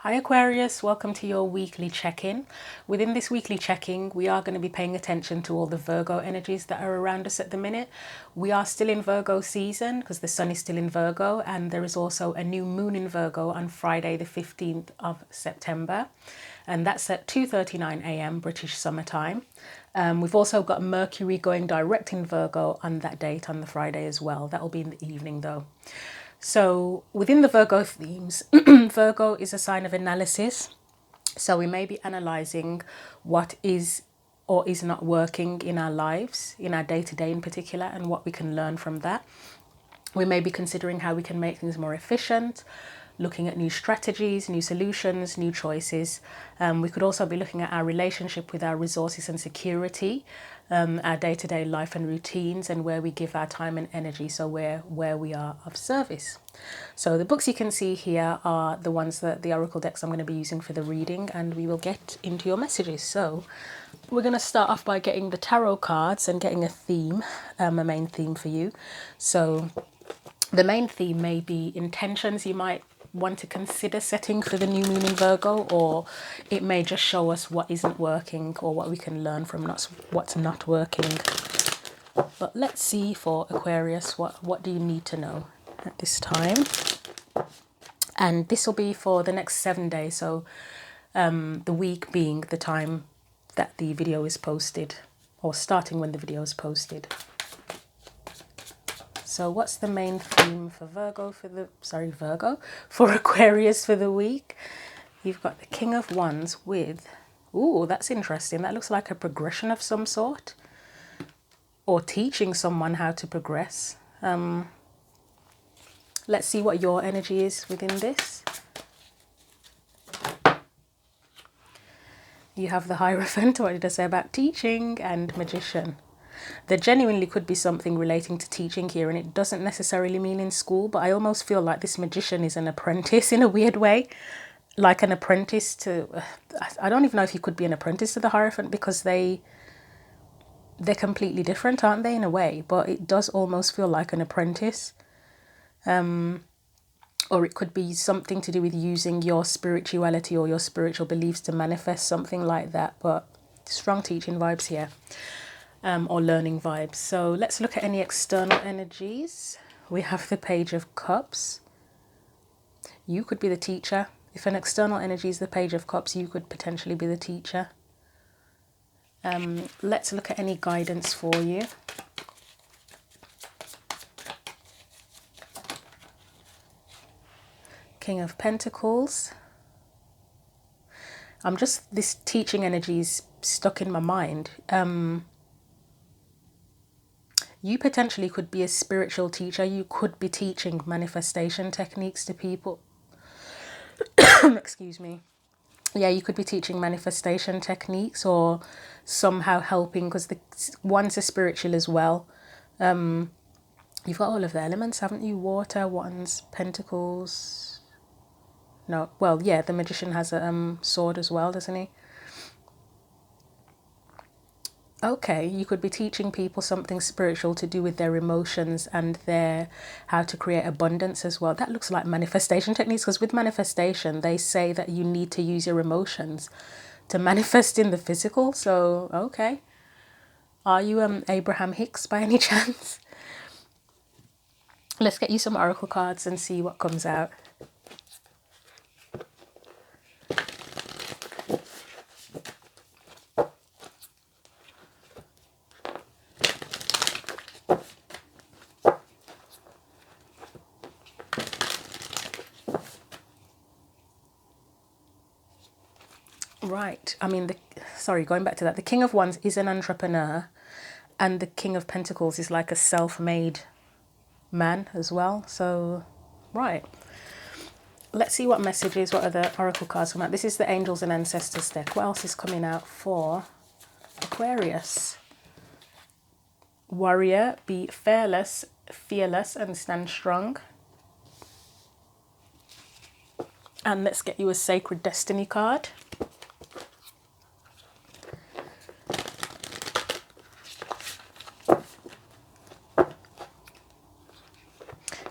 Hi Aquarius, welcome to your weekly check-in. Within this weekly check-in, we are going to be paying attention to all the Virgo energies that are around us at the minute. We are still in Virgo season because the sun is still in Virgo, and there is also a new moon in Virgo on Friday the 15th of September, and that's at 2:39 a.m. British Summer Time. We've also got Mercury going direct in Virgo on that date on the Friday as well. That will be in the evening though. So within the Virgo themes, Virgo is a sign of analysis. So we may be analysing what is or is not working in our lives, in our day-to-day in particular, and what we can learn from that. We may be considering how we can make things more efficient, looking at new strategies, new solutions, new choices. We could also be looking at our relationship with our resources and security, our day-to-day life and routines, and where we give our time and energy, so where we are of service. So the books you can see here are the ones that the oracle decks I'm going to be using for the reading, and we will get into your messages. So we're going to start off by getting the tarot cards and getting a theme, a main theme for you. So the main theme may be intentions you might want to consider setting for the new moon in Virgo, or it may just show us what isn't working or what we can learn from what's not working. But let's see for Aquarius, what do you need to know at this time? And this will be for the next 7 days, so the week being the time that the video is posted, or starting when the video is posted. So what's the main theme for for Aquarius for the week? You've got the King of Wands with, ooh, that's interesting. That looks like a progression of some sort, or teaching someone how to progress. Let's see what your energy is within this. You have the Hierophant, what did I say about teaching, and Magician. There genuinely could be something relating to teaching here, and it doesn't necessarily mean in school, but I almost feel like this magician is an apprentice in a weird way. Like an apprentice to... I don't even know if he could be an apprentice to the Hierophant, because they're completely different, aren't they, in a way? But it does almost feel like an apprentice. Or it could be something to do with using your spirituality or your spiritual beliefs to manifest something like that. But strong teaching vibes here. Or learning vibes. So let's look at any external energies. We have the Page of Cups. You could be the teacher. If an external energy is the Page of Cups, you could potentially be the teacher. Let's look at any guidance for you. King of Pentacles. This teaching energy is stuck in my mind. You potentially could be a spiritual teacher. You could be teaching manifestation techniques to people. Excuse me. Yeah, you could be teaching manifestation techniques, or somehow helping, because the ones are spiritual as well. You've got all of the elements, haven't you? Water, Wands, Pentacles. No, well, yeah, the Magician has a sword as well, doesn't he? Okay, you could be teaching people something spiritual to do with their emotions and how to create abundance as well. That looks like manifestation techniques, because with manifestation, they say that you need to use your emotions to manifest in the physical. So, okay. Are you Abraham Hicks by any chance? Let's get you some oracle cards and see what comes out. Right. I mean, going back to that, the King of Wands is an entrepreneur, and the King of Pentacles is like a self-made man as well. So, right. Let's see what messages, what other oracle cards come out. This is the Angels and Ancestors deck. What else is coming out for Aquarius? Warrior, be fearless, and stand strong. And let's get you a Sacred Destiny card.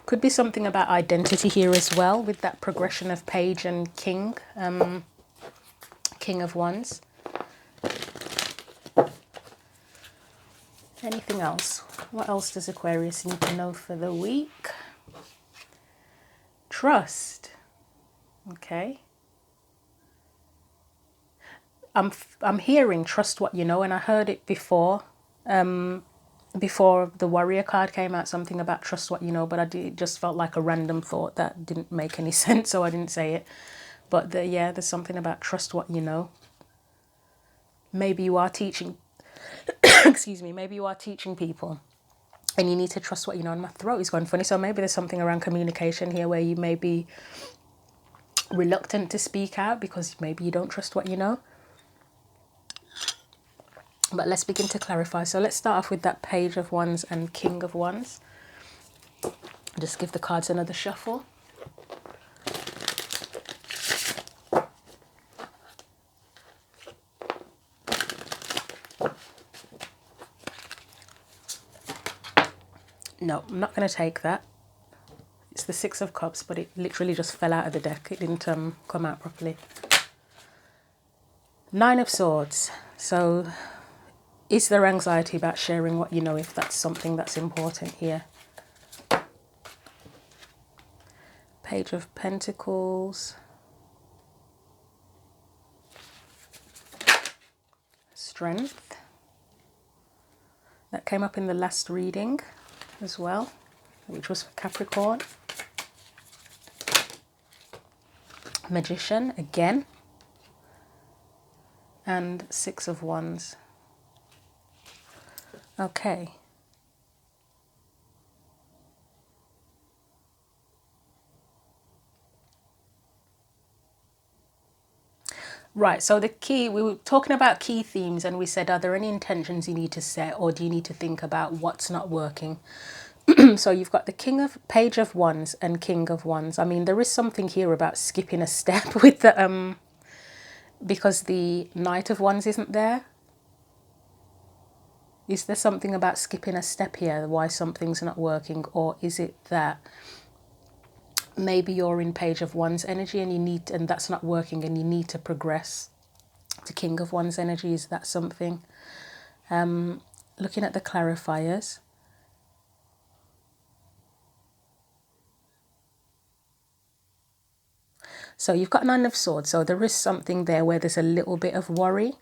Could be something about identity here as well with that progression of page and king, king of wands. Anything else? What else does Aquarius need to know for the week? Trust. Okay. I'm hearing trust what you know, and I heard it before. Before the warrior card came out, something about trust what you know, but it just felt like a random thought that didn't make any sense, so I didn't say it. But yeah, there's something about trust what you know. Maybe you are teaching, excuse me, maybe you are teaching people and you need to trust what you know. And my throat is going funny, so maybe there's something around communication here where you may be reluctant to speak out because maybe you don't trust what you know. But let's begin to clarify. So let's start off with that page of wands and king of wands. Just give the cards another shuffle. No, I'm not going to take that. It's the Six of Cups, but it literally just fell out of the deck. It didn't come out properly. Nine of Swords. So is there anxiety about sharing what you know, if that's something that's important here? Page of Pentacles. Strength. That came up in the last reading as well, which was for Capricorn. Magician again. And Six of Wands. Okay. Right, so the key, we were talking about key themes and we said, are there any intentions you need to set, or do you need to think about what's not working? So you've got the page of wands and king of wands. I mean, there is something here about skipping a step with the, because the knight of wands isn't there. Is there something about skipping a step here, why something's not working? Or is it that maybe you're in page of wands energy and that's not working and you need to progress to king of wands energy? Is that something? Looking at the clarifiers. So you've got Nine of Swords, so there is something there where there's a little bit of worry.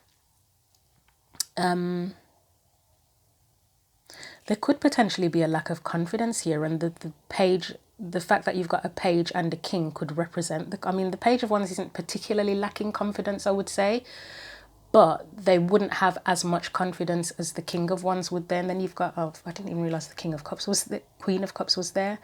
There could potentially be a lack of confidence here, and the page, the fact that you've got a page and a king could represent I mean, the page of wands isn't particularly lacking confidence, I would say, but they wouldn't have as much confidence as the king of wands would then. Then you've got, oh, I didn't even realize the king of cups was, the queen of cups was there.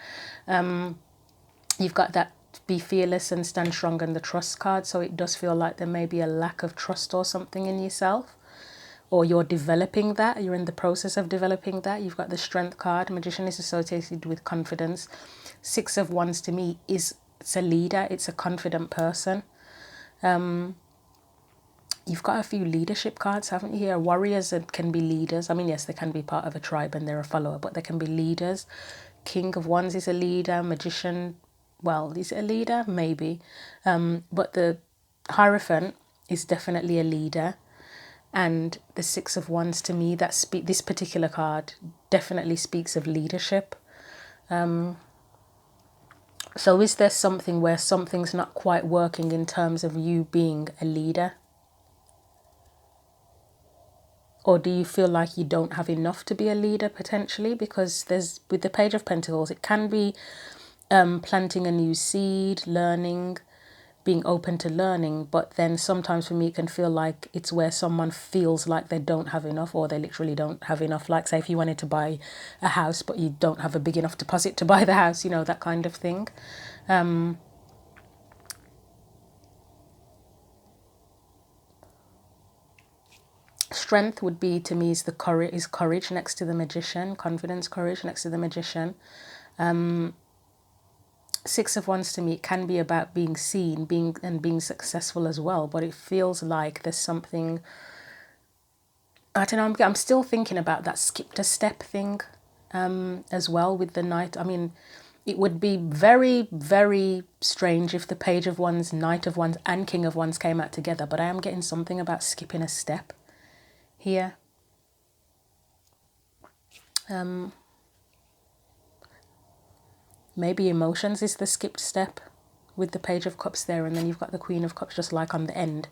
You've got that be fearless and stand strong and the trust card, so it does feel like there may be a lack of trust or something in yourself, or you're developing that, you're in the process of developing that. You've got the strength card. Magician is associated with confidence. Six of wands to me it's a leader, it's a confident person. You've got a few leadership cards, haven't you here? Warriors can be leaders. I mean, yes, they can be part of a tribe and they're a follower, but they can be leaders. King of wands is a leader. Magician, well, is it a leader? Maybe. But the Hierophant is definitely a leader. And the Six of Wands to me, this particular card definitely speaks of leadership. So is there something where something's not quite working in terms of you being a leader? Or do you feel like you don't have enough to be a leader potentially? Because there's, with the Page of Pentacles, it can be planting a new seed, learning, being open to learning. But then sometimes for me, it can feel like it's where someone feels like they don't have enough, or they literally don't have enough. Like, say, if you wanted to buy a house, but you don't have a big enough deposit to buy the house, you know, that kind of thing. Strength would be, to me, is courage next to the Magician. Confidence, courage next to the Magician. Six of Wands to me, it can be about being seen, being successful as well. But it feels like there's something, I don't know, I'm still thinking about that skipped a step thing as well with the Knight. I mean, It would be very, very strange if the Page of Wands, Knight of Wands and King of Wands came out together, but I am getting something about skipping a step here. Maybe emotions is the skipped step with the Page of Cups there, and then you've got the Queen of Cups just like on the end.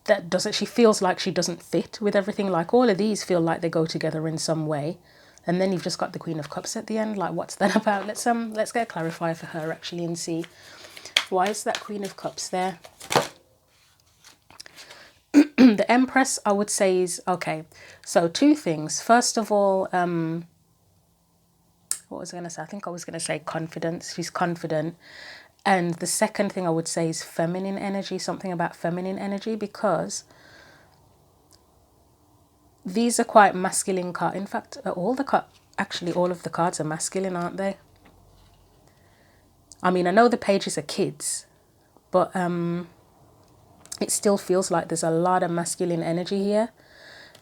That doesn't, she feels like she doesn't fit with everything. Like all of these feel like they go together in some way. And then you've just got the Queen of Cups at the end. Like, what's that about? Let's get a clarifier for her actually and see why is that Queen of Cups there. The Empress, I would say, is okay. So two things. First of all, what was I going to say? I think I was going to say confidence. She's confident. And the second thing I would say is feminine energy, something about feminine energy, because these are quite masculine cards. In fact, all of the cards are masculine, aren't they? I mean, I know the pages are kids, but it still feels like there's a lot of masculine energy here.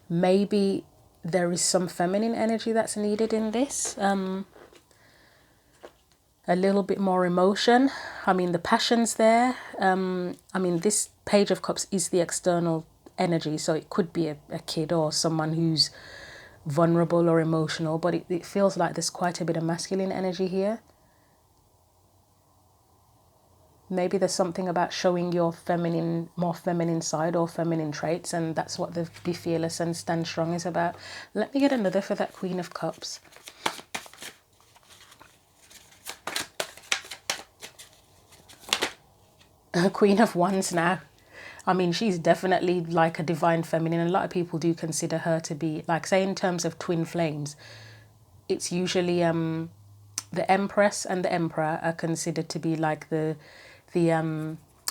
Maybe there is some feminine energy that's needed in this. A little bit more emotion. I mean, the passion's there. I mean, this Page of Cups is the external energy, so it could be a kid or someone who's vulnerable or emotional, but it feels like there's quite a bit of masculine energy here. Maybe there's something about showing your feminine, more feminine side or feminine traits, and that's what the Be Fearless and Stand Strong is about. Let me get another for that Queen of Cups. Queen of Wands now. I mean, she's definitely like a divine feminine. A lot of people do consider her to be, like, say in terms of twin flames, it's usually the Empress and the Emperor are considered to be like the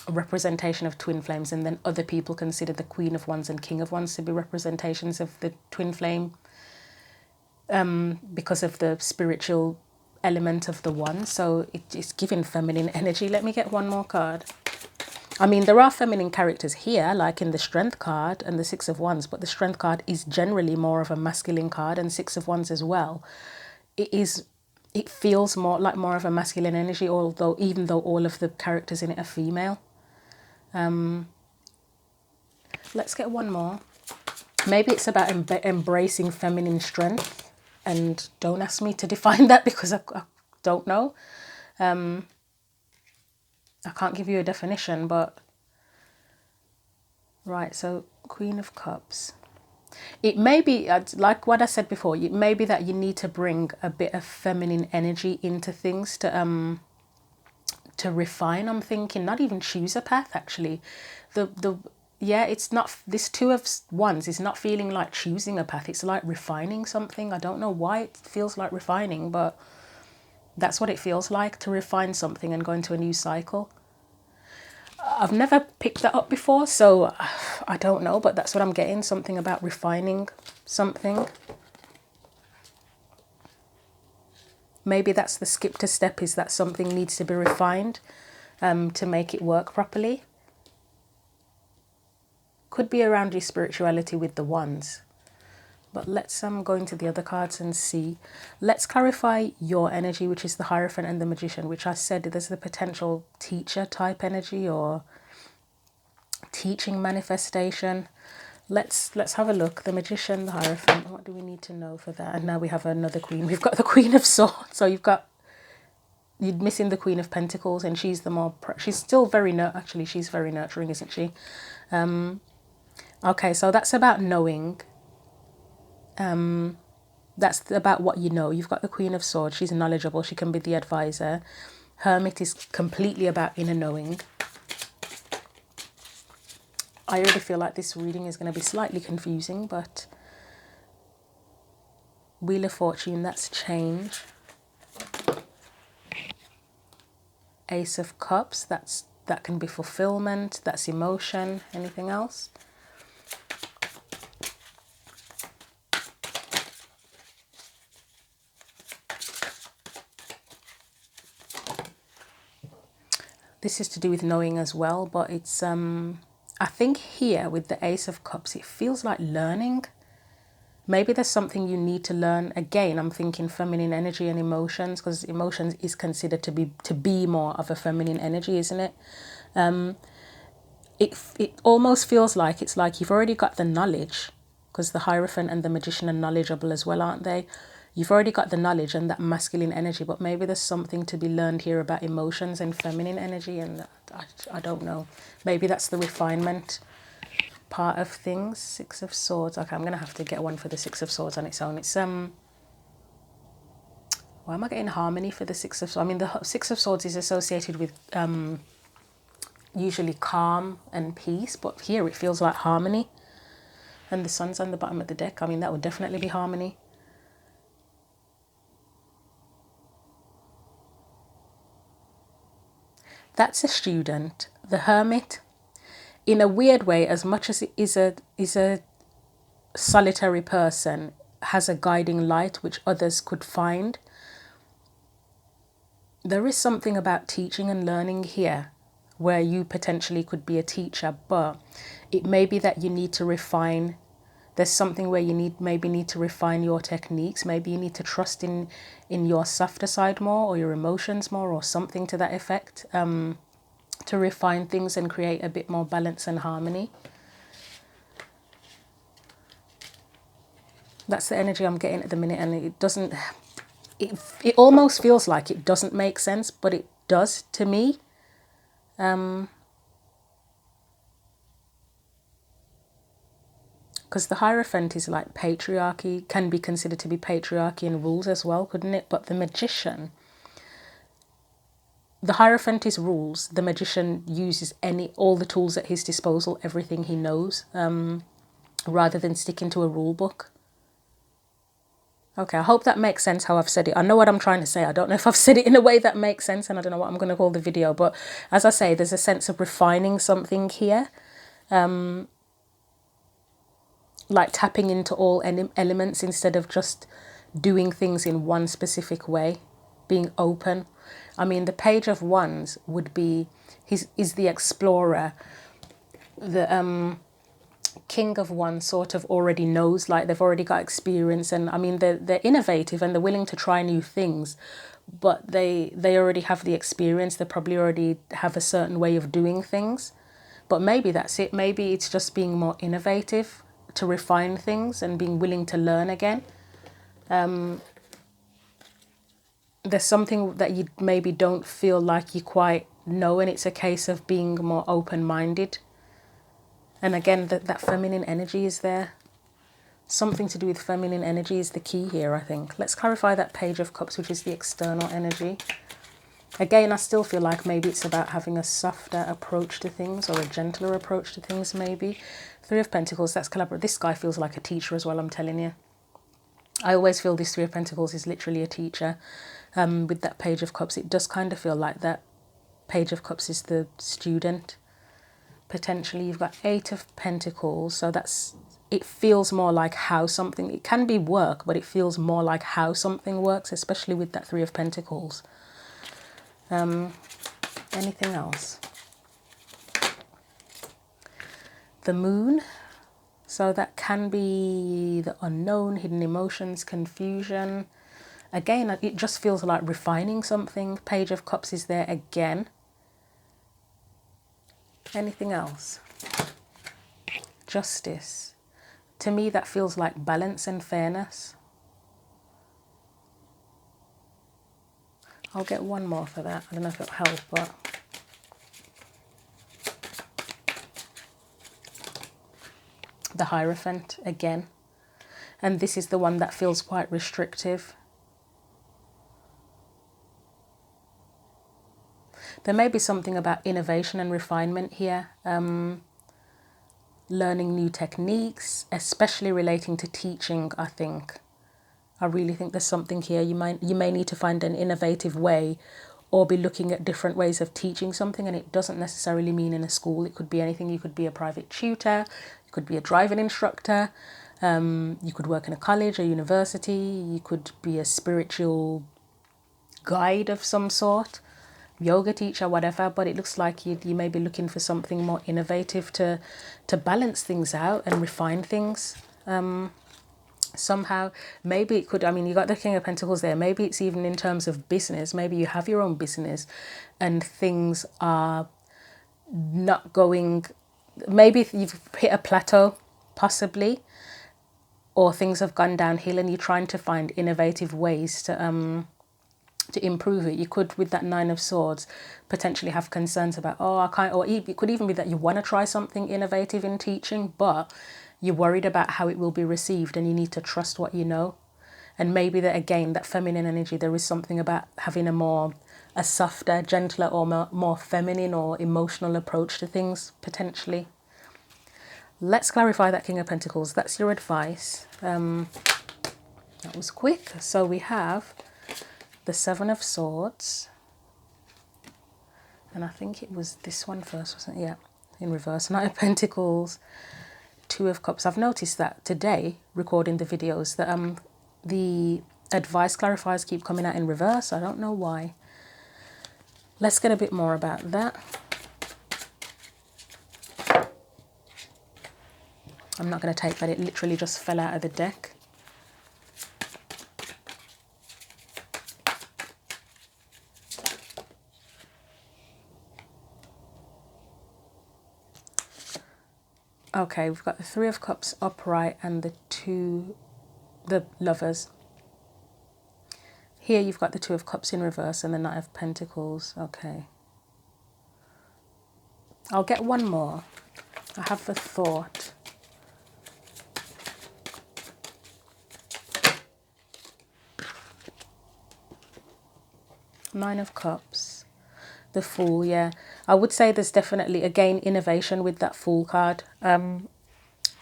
representation of twin flames, and then other people consider the Queen of Wands and King of Wands to be representations of the twin flame, because of the spiritual element of the one. So it's giving feminine energy. Let me get one more card. I mean, there are feminine characters here, like in the Strength card and the Six of Wands, but the Strength card is generally more of a masculine card, and Six of Wands as well. It feels more of a masculine energy, even though all of the characters in it are female. Let's get one more. Maybe it's about embracing feminine strength, and don't ask me to define that because I don't know. I can't give you a definition, but right, so Queen of Cups. It may be, like what I said before, it may be that you need to bring a bit of feminine energy into things to refine. I'm thinking, not even choose a path, actually. It's not, this Two of Wands is not feeling like choosing a path. It's like refining something. I don't know why it feels like refining, but that's what it feels like, to refine something and go into a new cycle. I've never picked that up before, so I don't know, but that's what I'm getting, something about refining something. Maybe that's the skip to step, is that something needs to be refined to make it work properly. Could be around your spirituality with the wands. But let's go into the other cards and see. Let's clarify your energy, which is the Hierophant and the Magician, which I said there's the potential teacher type energy or teaching manifestation. Let's have a look. The Magician, the Hierophant. What do we need to know for that? And now we have another Queen. We've got the Queen of Swords. So you're missing the Queen of Pentacles, and she's she's still very actually she's very nurturing, isn't she? Okay, so that's about knowing. That's about what you know. You've got the Queen of Swords. She's knowledgeable. She can be the advisor. Hermit is completely about inner knowing. I already feel like this reading is going to be slightly confusing, but Wheel of Fortune, that's change. Ace of Cups, that can be fulfillment, that's emotion. Anything else? This is to do with knowing as well, but it's I think here with the Ace of Cups, it feels like learning. Maybe there's something you need to learn. Again, I'm thinking feminine energy and emotions, because emotions is considered to be more of a feminine energy, isn't it? It almost feels like it's like you've already got the knowledge, because the Hierophant and the Magician are knowledgeable as well, aren't they? You've already got the knowledge and that masculine energy, but maybe there's something to be learned here about emotions and feminine energy, and I don't know. Maybe that's the refinement part of things. Six of Swords. Okay, I'm gonna have to get one for the Six of Swords on its own. It's why am I getting harmony for the Six of Swords? I mean, the Six of Swords is associated with usually calm and peace, but here it feels like harmony. And the Sun's on the bottom of the deck. I mean, that would definitely be harmony. That's a student. The Hermit, in a weird way, as much as it is a solitary person, has a guiding light which others could find. There is something about teaching and learning here where you potentially could be a teacher, but it may be that you need to refine. There's something where you maybe need to refine your techniques. Maybe you need to trust in your softer side more, or your emotions more, or something to that effect, to refine things and create a bit more balance and harmony. That's the energy I'm getting at the minute, and it doesn't, it almost feels like it doesn't make sense, but it does to me. Because the Hierophant is like patriarchy, can be considered to be patriarchy and rules as well, couldn't it? But the Magician, the Hierophant is rules. The Magician uses all the tools at his disposal, everything he knows, rather than sticking to a rule book. Okay, I hope that makes sense how I've said it. I know what I'm trying to say. I don't know if I've said it in a way that makes sense, and I don't know what I'm going to call the video. But as I say, there's a sense of refining something here. Like tapping into all elements instead of just doing things in one specific way. Being open. I mean, the Page of Wands would be, is the explorer. The King of Wands sort of already knows, like they've already got experience, and I mean they're innovative and they're willing to try new things, but they already have the experience. They probably already have a certain way of doing things, but maybe that's it. Maybe it's just being more innovative to refine things and being willing to learn again. There's something that you maybe don't feel like you quite know, and it's a case of being more open-minded. And again, that feminine energy is there. Something to do with feminine energy is the key here, I think. Let's clarify that Page of Cups, which is the external energy. Again, I still feel like maybe it's about having a softer approach to things, or a gentler approach to things, maybe. Three of Pentacles, that's collaborative. This guy feels like a teacher as well, I'm telling you. I always feel this Three of Pentacles is literally a teacher. With that Page of Cups, it does kind of feel like that Page of Cups is the student. Potentially you've got Eight of Pentacles, so it feels more like how something, it can be work, but it feels more like how something works, especially with that Three of Pentacles. Anything else? The Moon, so that can be the unknown, hidden emotions, confusion. Again, it just feels like refining something. Page of Cups is there again. Anything else? Justice. To me, that feels like balance and fairness. I'll get one more for that. I don't know if it'll help, but... The Hierophant again. And this is the one that feels quite restrictive. There may be something about innovation and refinement here. Learning new techniques, especially relating to teaching, I think. I really think there's something here. You may need to find an innovative way, or be looking at different ways of teaching something, and it doesn't necessarily mean in a school. It could be anything. You could be a private tutor, you could be a driving instructor, you could work in a college or university, you could be a spiritual guide of some sort, yoga teacher, whatever. But it looks like you may be looking for something more innovative to balance things out and refine things. somehow. Maybe it could, I mean, you got the King of Pentacles there. Maybe it's even in terms of business. Maybe you have your own business and things are not going, maybe you've hit a plateau, possibly, or things have gone downhill and you're trying to find innovative ways to improve it. You could, with that Nine of Swords, potentially have concerns about, oh, I can't, or it could even be that you want to try something innovative in teaching, but you're worried about how it will be received and you need to trust what you know. And maybe that, again, that feminine energy, there is something about having a softer, gentler, or more feminine or emotional approach to things, potentially. Let's clarify that King of Pentacles. That's your advice. That was quick. So we have the Seven of Swords. And I think it was this one first, wasn't it? Yeah, in reverse. Knight of Pentacles, Two of Cups. I've noticed that today, recording the videos, that the advice clarifiers keep coming out in reverse. I don't know why. Let's get a bit more about that. I'm not going to take that. It literally just fell out of the deck. Okay, we've got the Three of Cups upright and the Lovers. Here you've got the Two of Cups in reverse and the Knight of Pentacles. Okay. I'll get one more. I have the thought. Nine of Cups. The Fool, yeah. I would say there's definitely, again, innovation with that Fool card.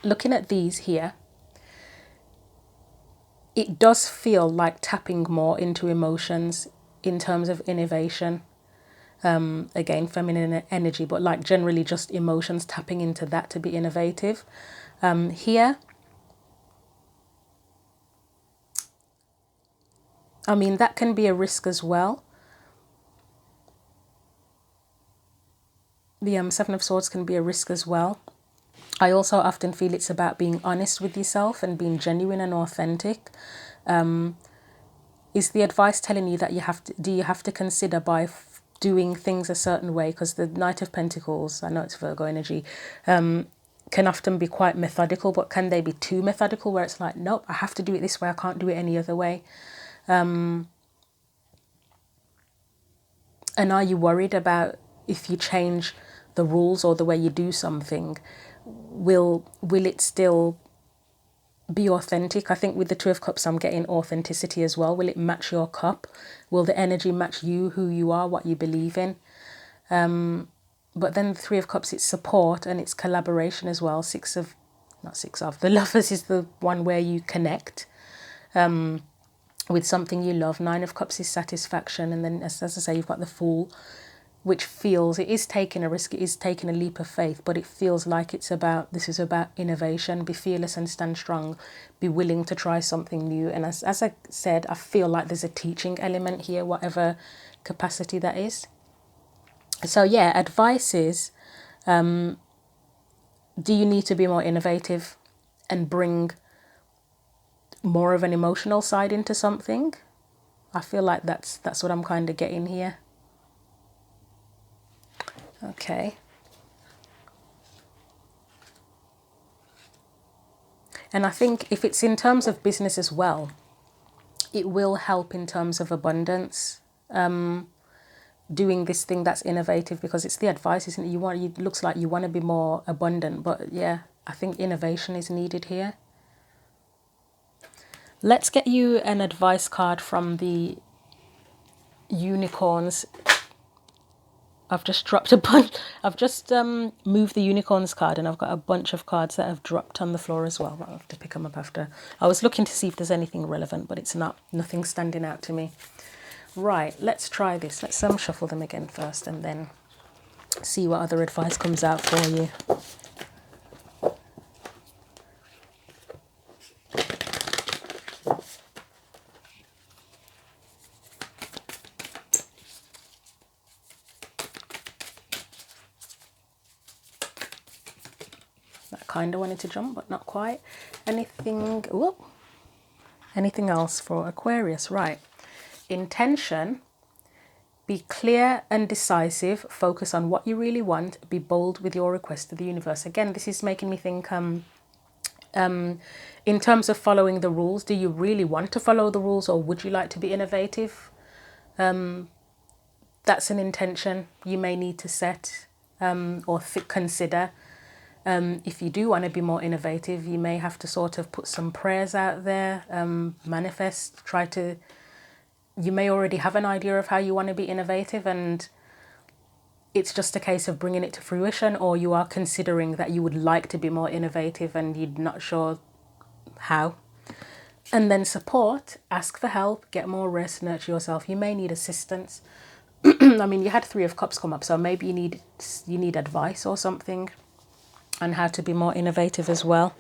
Looking at these here, it does feel like tapping more into emotions in terms of innovation. Again, feminine energy, but like generally just emotions, tapping into that to be innovative. Here, I mean, that can be a risk as well. The Seven of Swords can be a risk as well. I also often feel it's about being honest with yourself and being genuine and authentic. Is the advice telling you that do you have to consider by doing things a certain way? Because the Knight of Pentacles, I know it's Virgo energy, can often be quite methodical, but can they be too methodical where it's like, nope, I have to do it this way, I can't do it any other way? And are you worried about if you change the rules or the way you do something, will it still be authentic? I think with the Two of Cups, I'm getting authenticity as well. Will it match your cup? Will the energy match you, who you are, what you believe in? But then the Three of Cups, it's support and it's collaboration as well. The Lovers is the one where you connect with something you love. Nine of Cups is satisfaction. And then, as I say, you've got the Fool, which feels, it is taking a risk, it is taking a leap of faith, but it feels like this is about innovation. Be fearless and stand strong. Be willing to try something new. And as I said, I feel like there's a teaching element here, whatever capacity that is. So yeah, advice is, do you need to be more innovative and bring more of an emotional side into something? I feel like that's what I'm kind of getting here. Okay. And I think if it's in terms of business as well, it will help in terms of abundance. Doing this thing that's innovative, because it's the advice, isn't it? It looks like you want to be more abundant, but yeah, I think innovation is needed here. Let's get you an advice card from the unicorns. I've just dropped a bunch. I've just moved the unicorns card, and I've got a bunch of cards that have dropped on the floor as well. I'll have to pick them up after. I was looking to see if there's anything relevant, but it's nothing standing out to me. Right, let's try this. Let's shuffle them again first and then see what other advice comes out for you. Kind of wanted to jump, but not quite. Anything? Whoop. Anything else for Aquarius? Right. Intention. Be clear and decisive. Focus on what you really want. Be bold with your request to the universe. Again, this is making me think in terms of following the rules, do you really want to follow the rules, or would you like to be innovative? That's an intention you may need to set or consider. If you do want to be more innovative, you may have to sort of put some prayers out there, manifest, you may already have an idea of how you want to be innovative, and it's just a case of bringing it to fruition, or you are considering that you would like to be more innovative and you're not sure how. And then support, ask for help, get more rest, nurture yourself. You may need assistance. I mean, you had 3 of Cups come up, so maybe you need advice or something on how to be more innovative as well.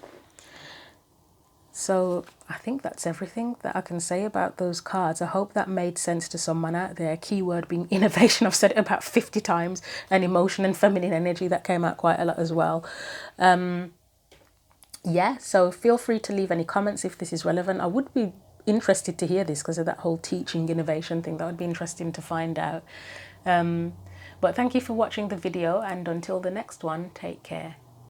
So I think that's everything that I can say about those cards. I hope that made sense to someone out there. Keyword being innovation. I've said it about 50 times. And emotion and feminine energy, that came out quite a lot as well. Yeah, so feel free to leave any comments if this is relevant. I would be interested to hear this because of that whole teaching innovation thing. That would be interesting to find out. But thank you for watching the video, and until the next one, take care.